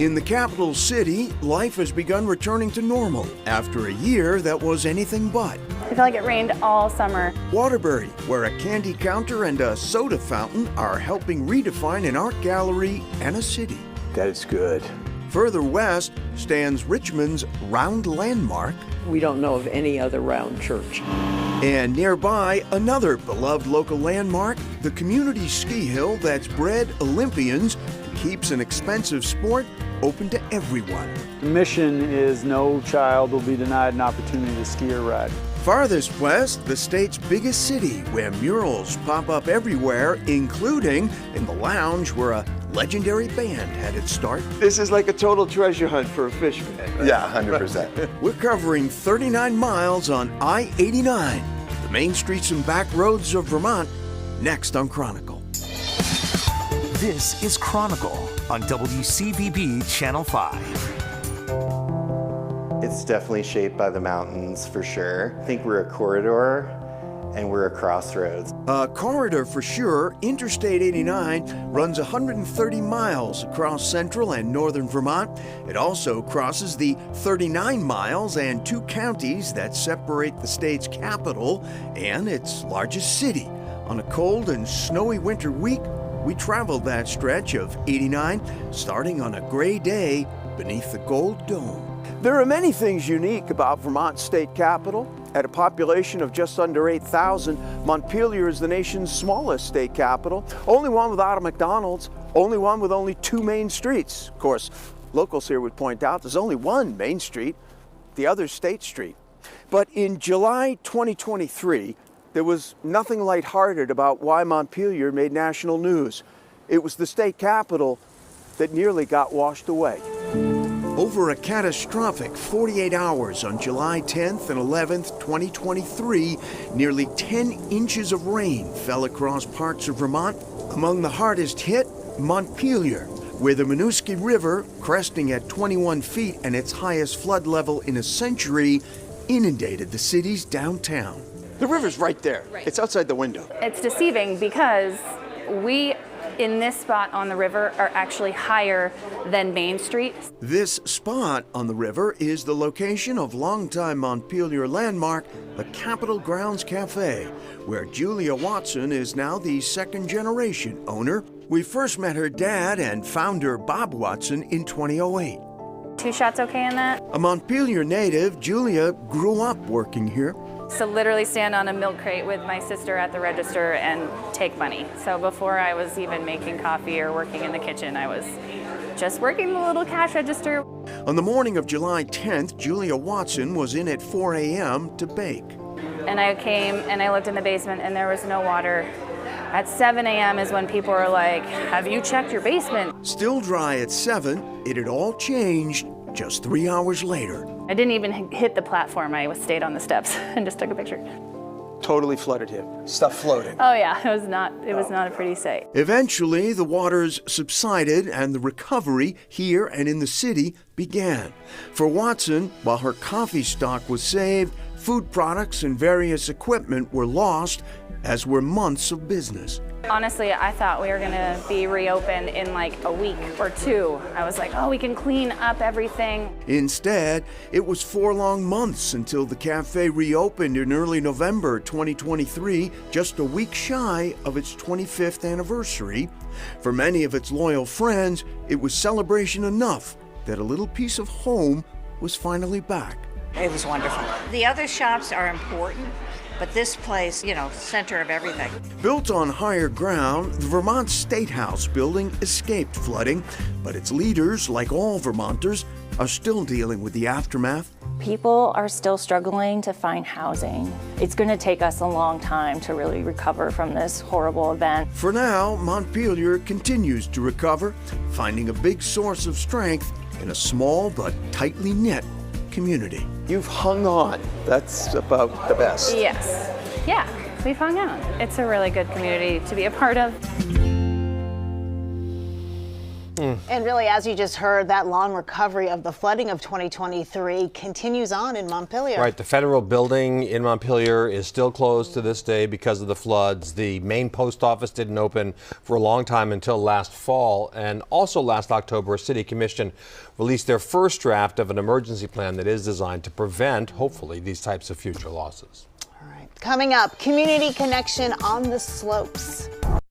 In the capital city, life has begun returning to normal after a year that was anything but. I feel like it rained all summer. Waterbury, where a candy counter and a soda fountain are helping redefine an art gallery and a city. That is good. Further west stands Richmond's Round Landmark. We don't know of any other round church. And nearby, another beloved local landmark, the community ski hill that's bred Olympians, keeps an expensive sport open to everyone. The mission is no child will be denied an opportunity to ski or ride. Farthest west, the state's biggest city, where murals pop up everywhere, including in the lounge where a legendary band had its start. This is like a total treasure hunt for a fish fan. Right? Yeah, 100%. We're covering 39 miles on I-89, the main streets and back roads of Vermont, next on Chronicle. This is Chronicle on WCVB Channel 5. It's definitely shaped by the mountains for sure. I think we're a corridor and we're a crossroads. A corridor for sure. Interstate 89 runs 130 miles across central and northern Vermont. It also crosses the 39 miles and 2 counties that separate the state's capital and its largest city. On a cold and snowy winter week, we traveled that stretch of 89, starting on a gray day beneath the Gold Dome. There are many things unique about Vermont's state capital. At a population of just under 8,000, Montpelier is the nation's smallest state capital, only one without a McDonald's, only one with only 2 main streets. Of course, locals here would point out there's only one main street, the other State Street. But in July 2023, there was nothing lighthearted about why Montpelier made national news. It was the state capital that nearly got washed away. Over a catastrophic 48 hours on July 10th and 11th, 2023, nearly 10 inches of rain fell across parts of Vermont. Among the hardest hit, Montpelier, where the Winooski River, cresting at 21 feet and its highest flood level in a century, inundated the city's downtown. The river's right there. Right. It's outside the window. It's deceiving because we, in this spot on the river, are actually higher than Main Street. This spot on the river is the location of longtime Montpelier landmark, the Capitol Grounds Cafe, where Julia Watson is now the 2nd-generation owner. We first met her dad and founder Bob Watson in 2008. 2 shots okay in that? A Montpelier native, Julia grew up working here. So literally stand on a milk crate with my sister at the register and take money. So before I was even making coffee or working in the kitchen, I was just working the little cash register. On the morning of July 10th, Julia Watson was in at 4 a.m. to bake. And I came and I looked in the basement and there was no water. At 7 a.m. is when people are like, have you checked your basement? Still dry at 7, it had all changed just 3 hours later. I didn't even hit the platform. I stayed on the steps and just took a picture. Totally flooded here. Stuff floating. Oh yeah, it was not a pretty sight. Eventually, the waters subsided and the recovery here and in the city began. For Watson, while her coffee stock was saved, food products and various equipment were lost, as were months of business. Honestly, I thought we were gonna be reopened in like a week or 2. I was like, oh, we can clean up everything. Instead, it was 4 long months until the cafe reopened in early November 2023, just a week shy of its 25th anniversary. For many of its loyal friends, it was celebration enough that a little piece of home was finally back. It was wonderful. The other shops are important, but this place, center of everything. Built on higher ground, the Vermont State House building escaped flooding, but its leaders, like all Vermonters, are still dealing with the aftermath. People are still struggling to find housing. It's going to take us a long time to really recover from this horrible event. For now, Montpelier continues to recover, finding a big source of strength in a small but tightly knit community. You've hung on. That's about the best. Yes. Yeah, we've hung out. It's a really good community to be a part of. And really, as you just heard, that long recovery of the flooding of 2023 continues on in Montpelier. Right, the federal building in Montpelier is still closed to this day because of the floods. The main post office didn't open for a long time until last fall. And also last October, a city commission released their first draft of an emergency plan that is designed to prevent, hopefully, these types of future losses. All right. Coming up, community connection on the slopes.